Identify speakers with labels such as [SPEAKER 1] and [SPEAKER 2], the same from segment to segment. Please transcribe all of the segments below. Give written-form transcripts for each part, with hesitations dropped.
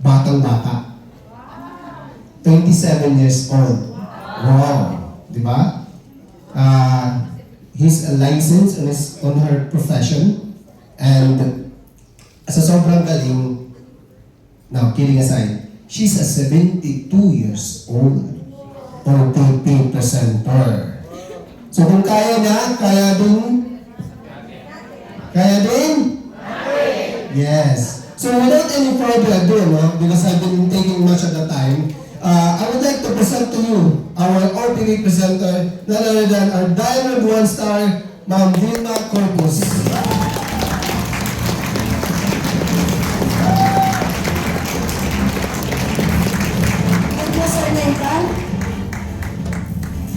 [SPEAKER 1] batang-bata. 27 years old. Wow. Di ba? He's licensed on her profession. And sa sobrang galing, now, kidding aside, she's a 72 years old OPP presenter. So kung kaya na, kaya din? Kaya din? Yes. So without any further ado, no, because I've been taking much of the time, I would like to present to you our OPP presenter, none other than our Diamond One Star, Ma'am Vilma Corpus.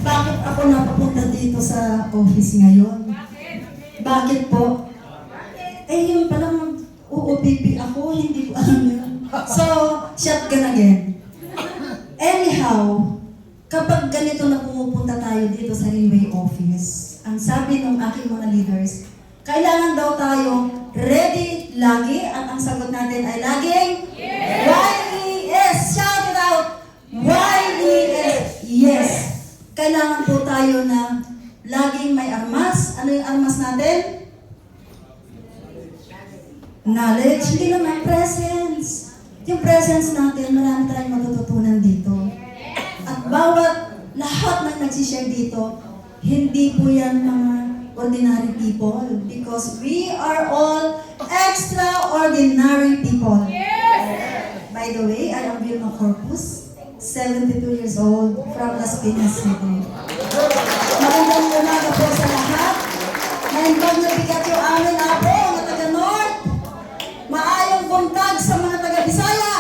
[SPEAKER 2] Bakit ako napapunta dito sa office ngayon? Bakit po? Yun palang UOPP ako, hindi ko alam yun. So, shotgun again. Anyhow, kapag ganito na pumupunta tayo dito sa railway office, ang sabi ng aking mga leaders, kailangan daw tayo ready lagi at ang sagot natin ay laging YES! Shout it out! YES! Yes! Kailangan po tayo na laging may armas. Ano yung armas natin? Knowledge. Hindi naman presence. Yung presence natin, marami tayong matututunan dito. At bawat lahat ng nagsishare dito, hindi po yan mga ordinary people because we are all extraordinary people. By the way, I am Vilma Corpus. 72 years old from Las Piñas City. Magandang umaga po sa lahat. Naimbag na bigat yung amin apo, mga taga-North. Maayong buntag sa mga taga-Bisaya.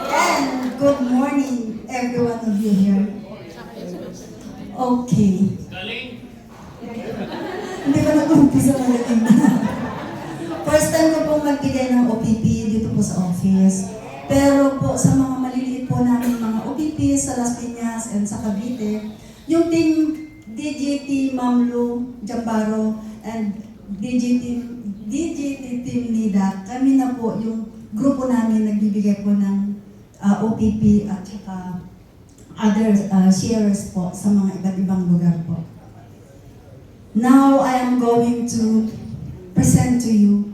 [SPEAKER 2] And good morning, every one of you here. Okay. Hindi ko nag-umpisa magaling na. First time ko pong magbigay ng OPP dito po sa office. Pero po sa mga maliliit po namin mga OPP sa Las Piñas and sa Cavite, yung team DGT Mamlu, Jambaro, and DGT Team NIDA, kami na po yung grupo namin nagbibigay po ng OPP at saka other sharers po sa mga iba't ibang lugar po. Now I am going to present to you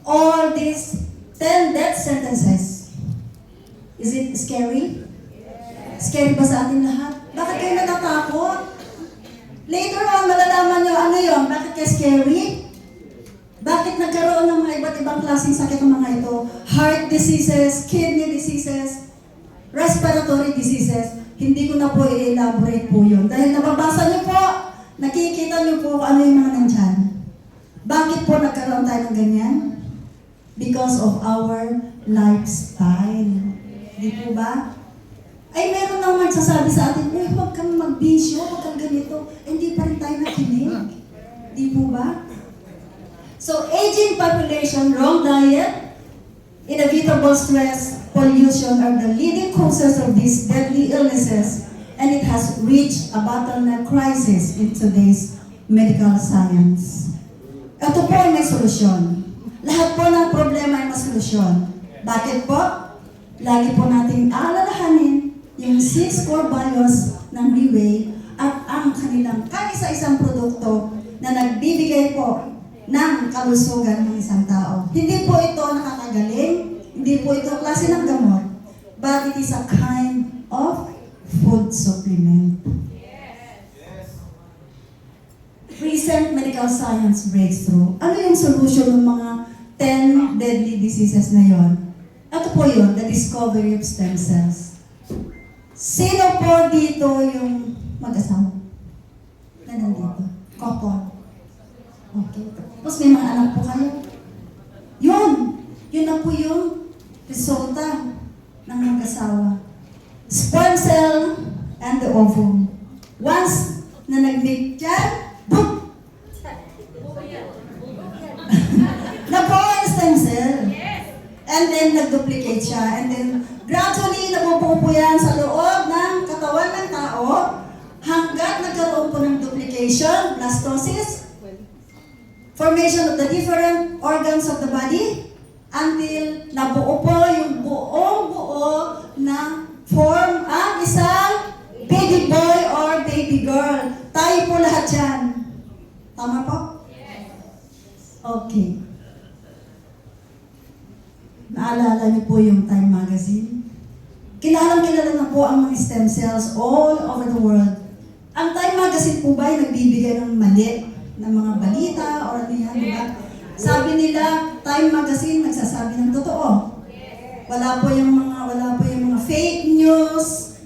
[SPEAKER 2] all these 10 death sentences. Is it scary? Scary ba sa ating lahat? Bakit kayo natatakot? Later on, malalaman nyo ano yun. Bakit kayo scary? Bakit nagkaroon ng mga iba't ibang klaseng sakit ng mga ito? Heart diseases, kidney diseases, respiratory diseases. Hindi ko na po i-elaborate po yun. Dahil nababasa nyo po, nakikita nyo po kung ano yung mga nandyan. Bakit po nagkaroon tayo ng ganyan? Because of our lifestyle. Di po ba? Ay, meron nang magsasabi sa atin, uy, huwag kang magbisyo, huwag kang ganito. Hindi pa rin tayo nakinig. Di po ba? So, aging population, wrong diet, inevitable stress, pollution are the leading causes of these deadly illnesses, and it has reached a bottleneck crisis in today's medical science. Ito po ay may solusyon. Lahat po ng problema ay may solusyon. Bakit po? Lagi po nating aalalahanin yung 6 core values ng Railway at ang kanilang kaisa-isang produkto na nagbibigay po ng kalusugan ng isang tao. Hindi po ito nakakagaling, hindi po ito klase ng gamot, but it is a kind of food supplement. Recent medical science breakthrough. Ano yung solution ng mga 10 deadly diseases na yon? Ito po yun, the discovery of stem cells. Sino po dito yung mag-asawa? Na nandito? Couple. Okay. Tapos may mga anak po kayo? Yun! Yun na po yung resulta ng mag-asawa. Sperm cell and the ovum. Once na nag-meet yan, boom! Nabuo yung stem cell. And then nag-duplicate siya. And then gradually nabubuo po yan sa loob ng katawan ng tao hanggat nagkaroon po ng duplication, blastosis, formation of the different organs of the body, until nabuo po yung buo naalala niyo po yung Time Magazine? Kilala na po ang mga stem cells all over the world. Ang Time Magazine po ba ay nagbibigay ng mali ng mga balita or ano yan, di ba? Sabi nila, Time Magazine nagsasabi ng totoo. Wala po yung mga fake news.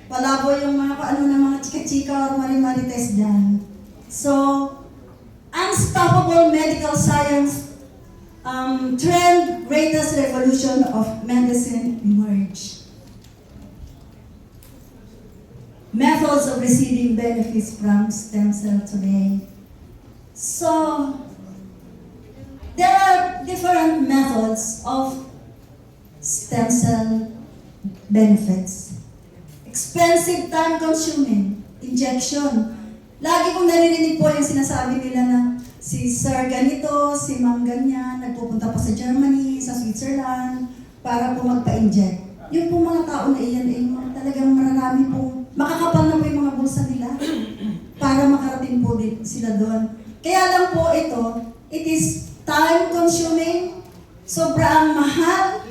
[SPEAKER 2] Wala po yung mga ano na mga chika-chika or mari-marites dyan. So, unstoppable medical science trend, greatest revolution of medicine emerged. Methods of receiving benefits from stem cell today. So, there are different methods of stem cell benefits. Expensive, time-consuming, injection. Lagi kong naririnig po yung sinasabi nila na si Sir ganito, si Ma'am ganyan, nagpupunta pa sa Germany, sa Switzerland, para po magpa-inject. Yung po mga tao na iyan ay talagang marami po, makakapal na po yung mga bulsa nila para makarating po din sila doon. Kaya lang po ito, it is time-consuming, sobrang mahal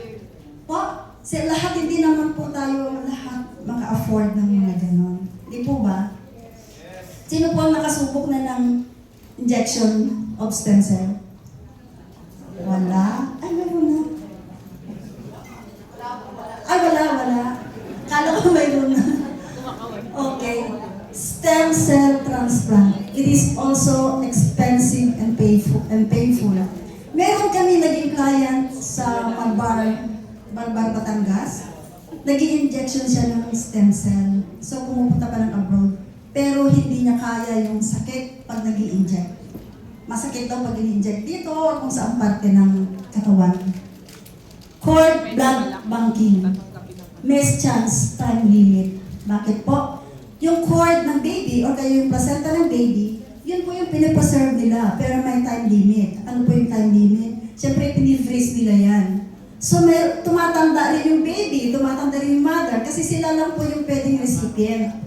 [SPEAKER 2] po. Sa lahat, hindi naman po tayo lahat maka-afford ng mga ganon. Di po ba? Sino po ang nakasubok na ng injection of stem cell? Wala? Ay, meron na. Ay, wala. Kala ko mayroon na. Okay. Stem cell transplant. It is also expensive and painful. Meron kami naging client sa Malbar, Batangas. Nag-i-injection siya ng stem cell. So, pumupunta pa ng abroad. Pero hindi niya kaya yung sakit pag nag-i-inject. Masakit daw pag i-inject dito o kung saan parte ng katawan. Cord blood banking. Miss chance time limit. Bakit po? Yung cord ng baby or kaya yung placenta ng baby, yun po yung pinipreserve nila, pero may time limit. Ano po yung time limit? Siyempre, pinifreeze nila yan. So, tumatanda rin yung baby, tumatanda rin yung mother, kasi sila lang po yung pwedeng recipient.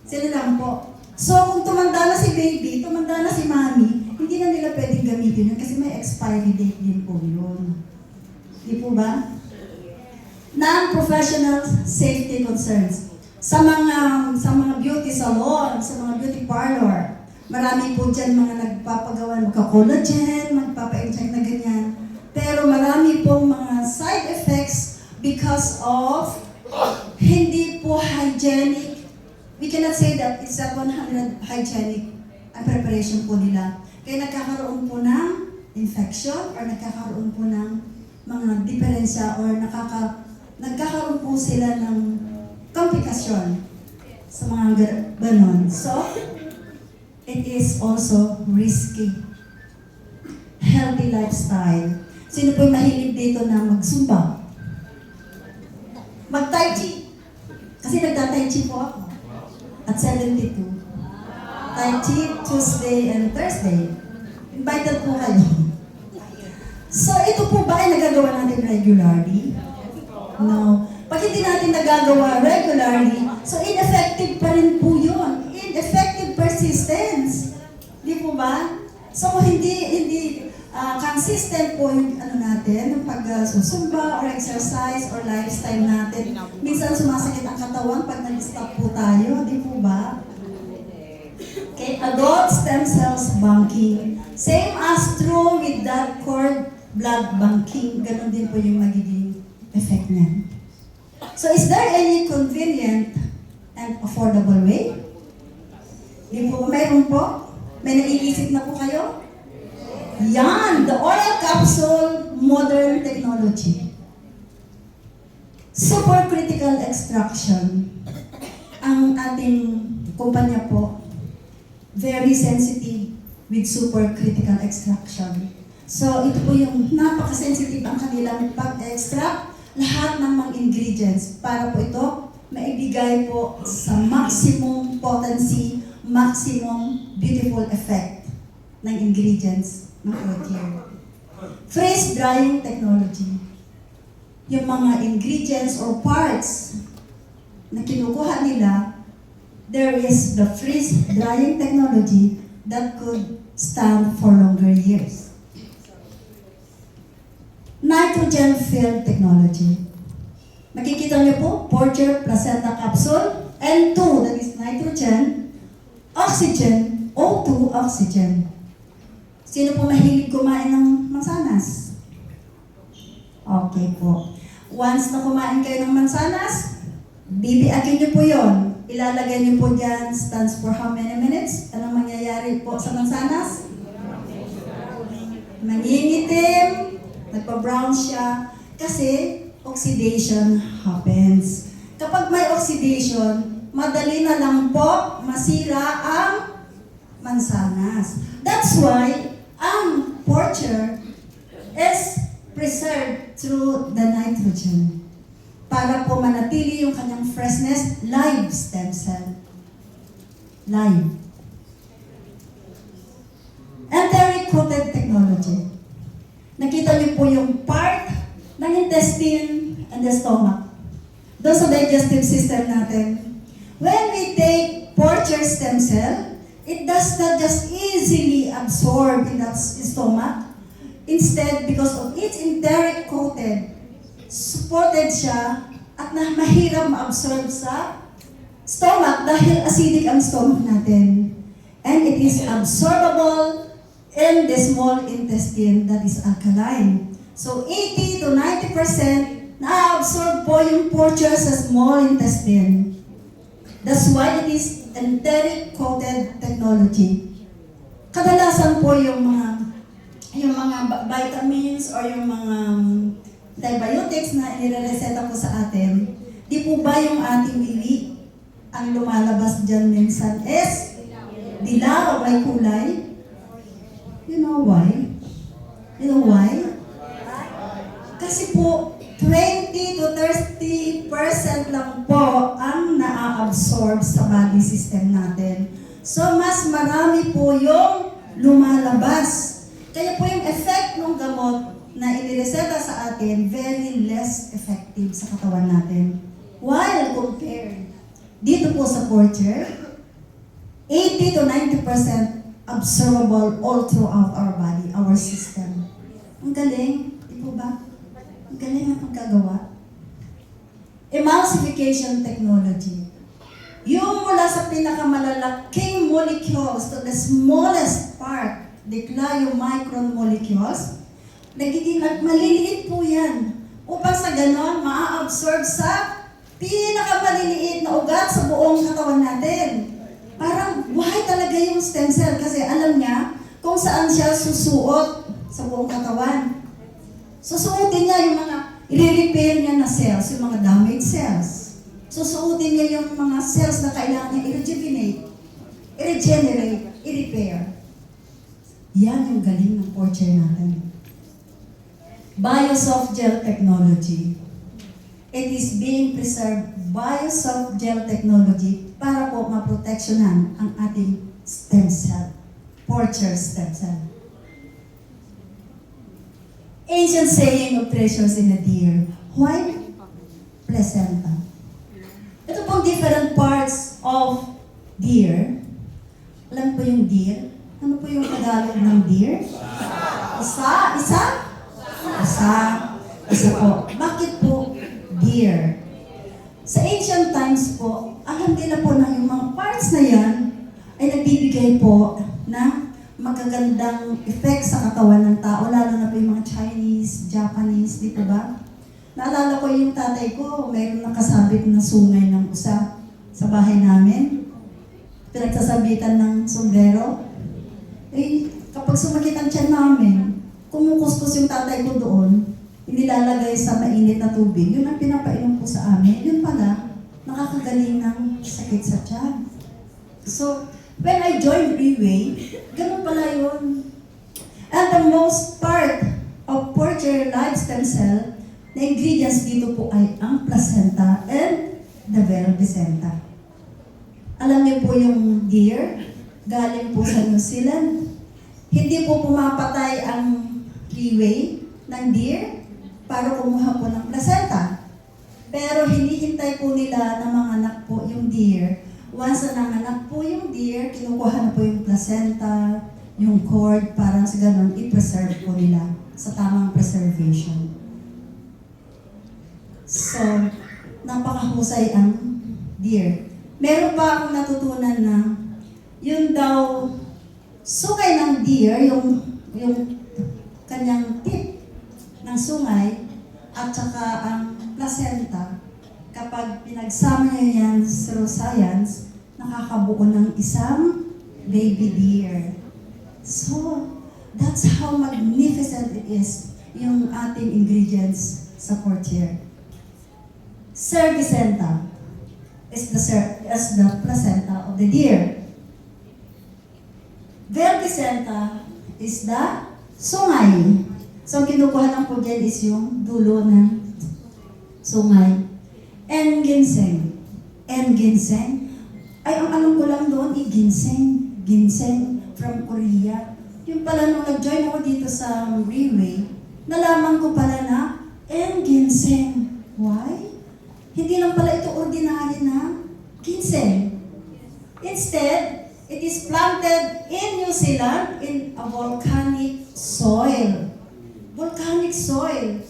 [SPEAKER 2] Sila lang po. So, kung tumanda na si baby, tumanda na si mommy, hindi na nila pwedeng gamitin yun kasi may expiry date din po yun. Di po ba? Non-professional safety concerns. Sa mga beauty salon, sa mga beauty parlor, marami po dyan mga nagpapagawa, magka-collagen, magpapa-inject na ganyan. Pero marami pong mga side effects because of hindi po hygienic. We cannot say that it's at 100 hygienic ang preparation po nila. Kaya nagkakaroon po ng infection or nagkakaroon po ng mga diferensya or nagkakaroon po sila ng komplikasyon sa mga ganon. So, it is also risky. Healthy lifestyle. Sino po yung mahilig dito na mag-zumba? Mag-tai chi. Kasi nagta-tai chi po ako. At 72. Tai chi, Tuesday and Thursday. Invited po kayo. So, ito po ba ay nagagawa natin regularly? No. Pag hindi natin nagagawa regularly, so ineffective pa rin po yun. Ineffective persistence. Di po ba? So, hindi consistent po yung natin, yung pag-susumba or exercise or lifestyle natin. Minsan sumasakit ang katawan pag nag-stop po tayo, di po ba? Okay, adult stem cells banking. Same as true with that cord blood banking. Ganon din po yung magiging effect niya. So, is there any convenient and affordable way? Di po ba? Mayroon po? May naiisip na po kayo? Yan! The oral capsule modern technology. Supercritical extraction. Ang ating kumpanya po, very sensitive with supercritical extraction. So, ito po yung napaka-sensitive ang kanilang pag-extract lahat ng mga ingredients para po ito maibigay po sa maximum potency, maximum beautiful effect ng ingredients ng food here. Freeze drying technology. Yung mga ingredients or parts na kinukuha nila, there is the freeze drying technology that could stand for longer years. nitrogen-filled technology. Makikita niyo po, Porcher placenta capsule, N2, that is nitrogen, oxygen, O2 oxygen. Sino po mahilig kumain ng mansanas? Okay po. Once na kumain kayo ng mansanas, bibiakin niyo po yon. Ilalagay niyo po dyan, stands for how many minutes? Anong mangyayari po sa mansanas? Mangingitim, nagpa-brown siya, kasi oxidation happens. Kapag may oxidation, madali na lang po masira ang mansanas. That's why ang Porcher is preserved through the nitrogen para po manatili yung kanyang freshness, live stem cell. Live. Enteric-coated technology. Nakita niyo po yung part ng intestine and the stomach. Doon sa digestive system natin. When we take Porcher stem cell, it does not just easily absorb in that stomach. Instead, because of its enteric-coated, supported siya at mahirap ma-absorb sa stomach dahil acidic ang stomach natin. And it is absorbable in the small intestine that is alkaline. So 80 to 90% na-absorb po yung Porcher sa small intestine. That's why it is enteric-coated technology. Kadalasan po yung mga vitamins or yung mga antibiotics na inirereseta po sa atin, di po ba yung ating bili ang lumalabas dyan minsan is dilaw o may kulay? You know why? You know why? Kasi po, 20 to 30% lang po ang naa-absorb sa body system natin. So, mas marami po yung lumalabas. Kaya po yung effect ng gamot na inireseta sa atin, very less effective sa katawan natin. While compared dito po sa Porcher, 80 to 90% absorbable all throughout our body, our system. Ang galing, di po ba? Ang galing ang pagkagawa. Emulsification technology. Yung mula sa pinakamalalaking molecules to the smallest part, the micron molecules, nagiging maliliit po yan. Upang sa ganon, maa-absorb sa pinakamaliliit na ugat sa buong katawan natin. Parang buhay talaga yung stem cell kasi alam niya kung saan siya susuot sa buong katawan. Susuotin niya yung mga, i-repair niya na cells, yung mga damaged cells. Susuotin niya yung mga cells na kailangan niya i-rejuvenate, i-regenerate, i-repair. Yan yung galing ng Porcher natin. Biosoft gel technology. It is being preserved biosoft gel technology para po maproteksyonan ang ating stem cell, Porcher stem cell. Ancient saying of treasures in a deer, why placenta? Ito pong different parts of deer. Alam po yung deer? Ano po yung Tagalog ng deer? Isa po. Bakit po deer? Sa ancient times po, alam din na po na yung mga parts na yan ay nagbibigay po ng magagandang effect sa katawan ng tao, lalo na po yung mga Chinese, Japanese, di po ba? Naalala ko yung tatay ko, mayroon nakasabit na sungay ng usa sa bahay namin. Pinagsasabitan ng sombrero. Eh, kapag sumakit ang tiyan namin, kumukuskus yung tatay ko doon, inilalagay sa mainit na tubig, yun ang pinapainom ko sa amin. Yun pala, nakakagaling ng sakit sa tiyan. So, when I joined Freeway, ganun pala yun. And the most part of Porcher live stem cell, na ingredients dito po ay ang placenta and the velvicenta. Alam niyo po yung deer, galing po sa New Zealand. Hindi po pumapatay ang Freeway ng deer para kumuha po ng placenta. Pero hinihintay po nila na manganak po yung deer. Once na nanganak po yung deer, kinukuha na po yung placenta, yung cord, parang sa ganun, i-preserve po nila. sa tamang preservation. So, napakahusay ang deer. Meron pa akong natutunan na yun daw, sungay ng deer, yung kanyang tip ng sungay, at saka ang placenta, kapag pinagsama niyo yan through science, nakakabuo ng isang baby deer. So, that's how magnificent it is yung ating ingredients sa portier. Cervicenta is the placenta of the deer. Verticenta is the sungay. So, kinukuha lang po dyan is yung dulo ng sungay. And ginseng. And ginseng. Ay, ang alam ko lang doon, ginseng. Ginseng from Korea. Yung pala nung nag-join ako dito sa Railway, nalaman ko pala na and ginseng. Why? Hindi lang pala ito ordinary na ginseng. Instead, it is planted in New Zealand in a volcanic soil. Volcanic soil.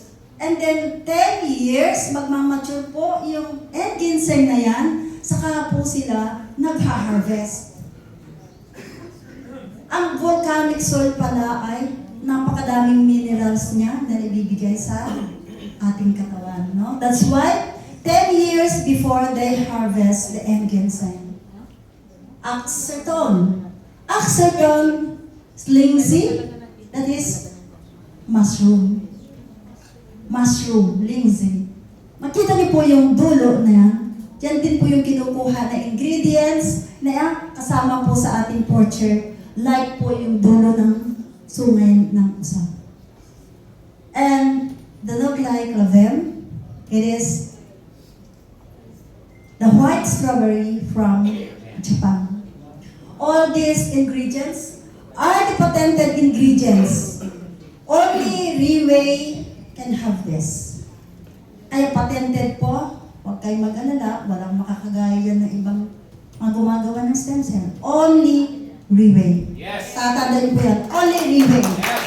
[SPEAKER 2] And then 10 years, magmamature po yung and ginseng na yan, saka po sila nagha-harvest. Ang volcanic soil pala ay napakadaming minerals niya na ibibigay sa ating katawan. No? That's why 10 years before they harvest the end ginseng. Axerton. Axerton lindsay, that is mushroom. Mushroom, lindsay. Makita niyo po yung dulo na yan. Yan din po yung kinukuha na ingredients na yan, kasama po sa ating porcher, like po yung dulo ng sungay ng usa. And the look like lavem, it is the white strawberry from Japan. All these ingredients are the patented ingredients. Only Riway can have this. Ay patented po, huwag kayong mag-alala, walang makakagaya yan ng ibang mga gumagawa ng stem cell. Only Riway.
[SPEAKER 3] Yes.
[SPEAKER 2] Tatandaan po yan. Only Riway.
[SPEAKER 3] Yes.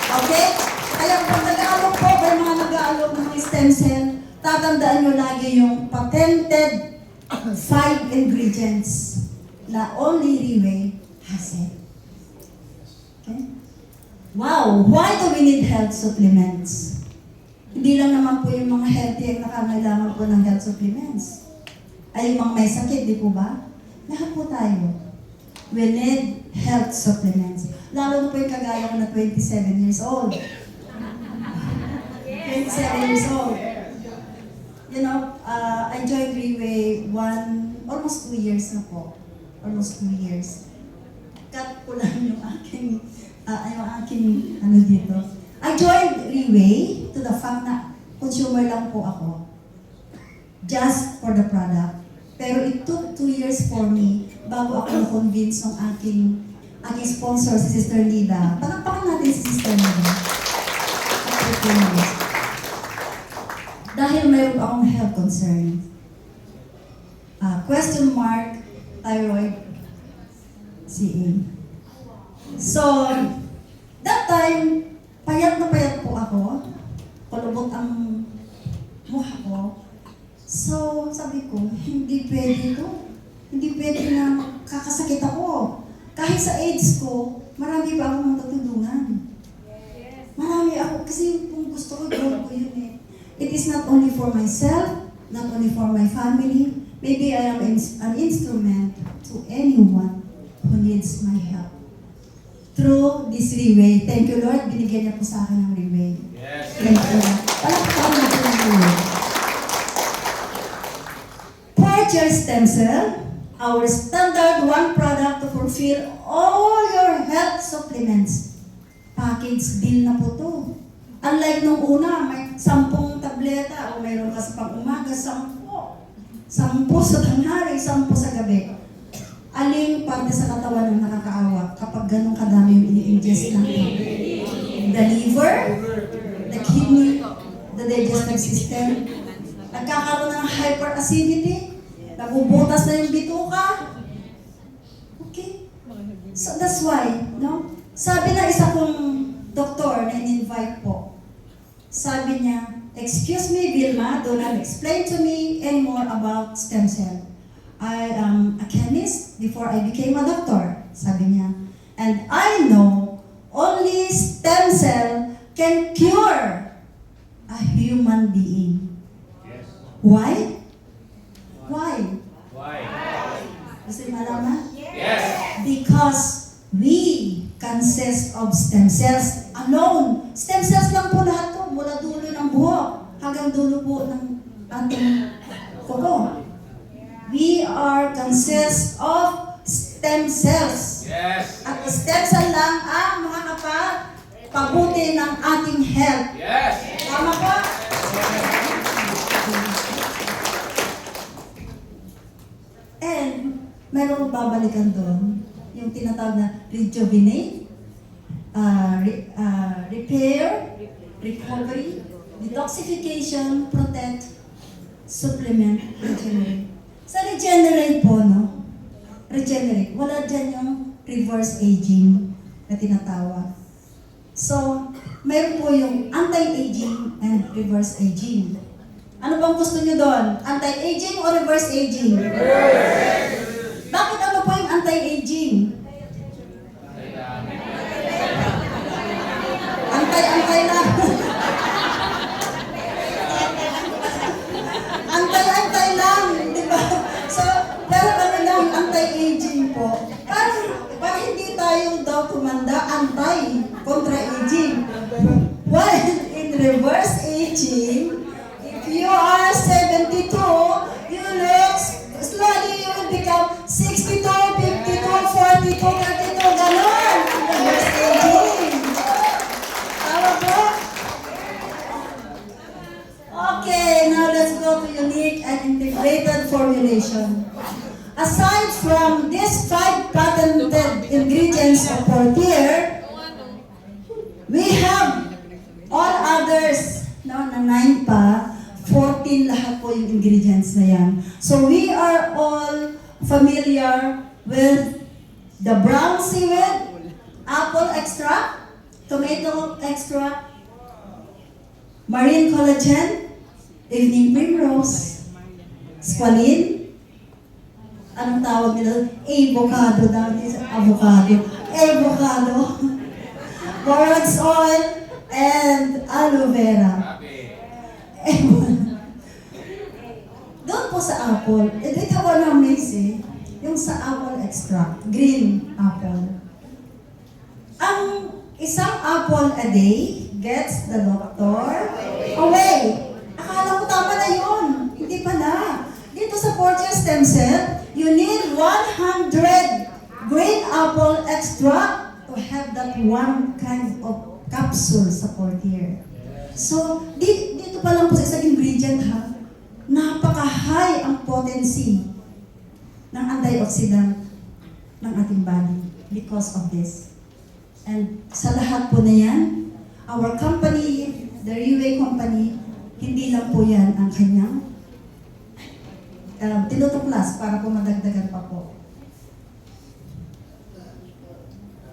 [SPEAKER 2] Okay? Kaya kung nag-aalok po, may mga nag-aalok ng mga stem cell, tatandaan nyo lagi yung patented 5 ingredients na only Riway has it. Okay? Wow! Why do we need health supplements? Hindi lang naman po yung mga healthy ang nakangailangan po ng health supplements. Ay yung mga may sakit, di po ba? Lahat po tayo. We need health supplements. Lalo na po yung kagaya ko na 27 years old. 27 years old. You know, I joined Riway almost 2 years na po. Almost 2 years. Cut ko lang yung aking dito. I joined Riway to the fact na consumer lang po ako. Just for the product. Pero it took 2 years for me bago ako na-convince ng aking sponsor, si Sister Nida. Palakpakan natin si Sister Nida. Dahil mayroon akong health concern. Question mark, thyroid, CA. So, that time, payat na payat po ako. Palubot ang mukha ko. So, sabi ko, hindi pwede ito. Hindi pwede na kakasakit ako. Kahit sa AIDS ko, marami pa akong matutulungan. Marami ako, kasi kung gusto ko, gawin ko yun eh. It is not only for myself, not only for my family. Maybe I am an instrument to anyone who needs my help. Through this Riway. Thank you, Lord. Binigyan niya po sa akin ng Riway.
[SPEAKER 3] Yes.
[SPEAKER 2] Thank you. Palakpakan natin ang Riway. Porcher stem cell, our standard one product to fulfill all your health supplements. Package deal na po to. Unlike nung una, may 10 tableta o mayroon ka sa pang-umaga, 10. 10 sa tanghali, 10 sa gabi. Aling parte sa katawan ng nakakaawa kapag ganun kadami yung ini-ingest natin? The liver, the kidney, the digestive system, nagkakaroon ng hyperacidity, nabubutas na yung bituka. Okay? So that's why, no? Sabi na isa kong doktor na in-invite po. Sabi niya, "Excuse me, Vilma, do not explain to me anymore about stem cell. I am a chemist before I became a doctor," sabi niya. "And I know only stem cell can cure a human being."
[SPEAKER 3] Yes.
[SPEAKER 2] Why? Why?
[SPEAKER 3] Why?
[SPEAKER 2] Gusto niyo malaman?
[SPEAKER 3] Yes.
[SPEAKER 2] Because we consist of stem cells alone. Stem cells lang po lahat to, mula dulo ng buhok hanggang dulo po ng ating kuko. We are consist of stem cells.
[SPEAKER 3] Yes.
[SPEAKER 2] At stem cell lang ang makakapagpabuti ng ating health.
[SPEAKER 3] Yes.
[SPEAKER 2] Tama po? And meron babalikan doon, yung tinatawag na rejuvenate, repair, recovery, detoxification, protect, supplement, regenerate. Sa regenerate po, no? Regenerate. Wala dyan yung reverse aging na tinatawag. So, mayroon po yung anti-aging and reverse aging. Ano bang gusto nyo doon? Anti-aging o reverse aging? Bakit ano po yung anti-aging? Antay-antay lang. Antay-antay lang, di ba? So, pero ano lang, anti-aging po. Para hindi tayo daw tumanda, antay, contra-aging. While in reverse aging, if you are 72, you look, slowly you will become 62, 52, 42, 32, ganon. Reverse aging. Tama po? Okay, now let's go to unique and integrated formulation. Aside from these 5 patented ingredients of Portier, we have all others, no, na 9 pa, 14 lahat po yung ingredients na yan. So we are all familiar with the brown seaweed, apple extract, tomato extract, marine collagen, evening primrose, squalene, anong tawag nila? Avocado daw. Avocado. Borax oil, and aloe vera. Doon po sa apple, ito ko na amazing, yung sa apple extract, green apple. Ang isang apple a day gets the doctor away. Akala ko tama na yun. Hindi pala. Dito sa Portier Stem Cell, you need 100 green apple extract to have that one kind of capsule sa Portier. So, dito pa lang po sa isang ingredient ha, napaka-high ang potency ng antioxidant ng ating body because of this. And sa lahat po na yan, our company, the Riway Company, hindi lang po yan ang kanyang tinutuklas para po madagdagan pa po.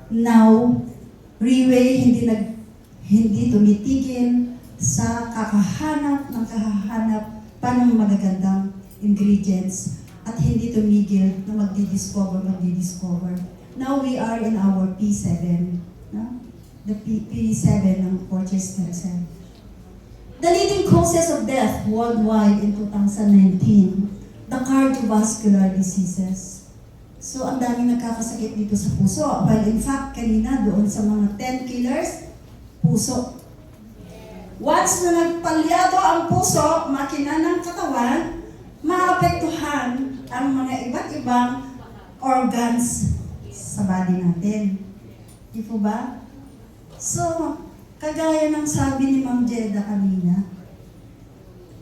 [SPEAKER 2] Now, Riway hindi tumitigil sa kakahanap pa ng magagandang ingredients at hindi tumigil na magdi-discover. Now we are in our P7, no? The P7 ng Portier Stem Cell. The leading causes of death worldwide in 2019, the cardiovascular diseases. So, ang daming nagkakasakit dito sa puso. Well, in fact, kanina doon sa mga 10 killers, puso. Once na nagpalyado ang puso, makina ng katawan, maapektuhan ang mga iba't ibang organs sa body natin. Di po ba? So, kagaya ng sabi ni Ma'am Jeda kanina,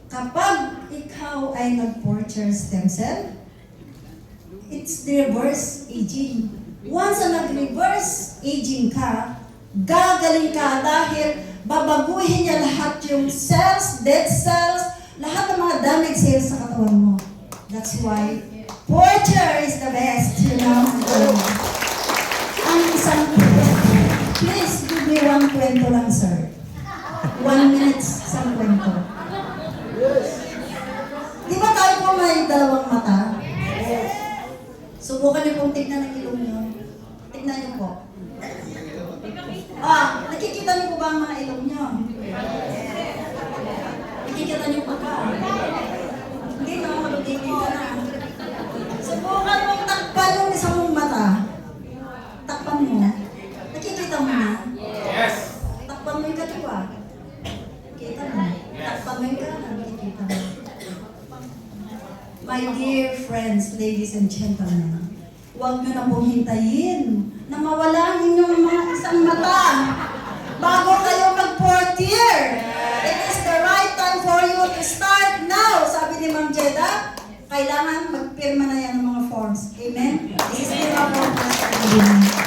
[SPEAKER 2] kapag ikaw ay nag-Portier Stem Cell, it's the reverse aging. Once na nag-reverse aging ka, gagaling ka dahil babaguhin niya lahat yung cells, dead cells, lahat ng mga damaged cells sa katawan mo. That's why Portier is the best, you know. Ang isang, please give me 120 Hindi na, magkikita na. Subukan mong takpan yung isang mong mata. Takpan mo. Nakikita mo na?
[SPEAKER 3] Yes.
[SPEAKER 2] Takpan mo yung kaliwa. Kita mo. Takpan mo yung kanan. Nakikita mo. My dear friends, ladies and gentlemen, huwag nyo na pong hintayin na mawala ang inyong mga isang mata bago kayo mag-fourth year. It is the right time for you to start now. Sabi ni Ma'am Jeda, kailangan magpirma na yan ng mga forms. Amen? This is the form.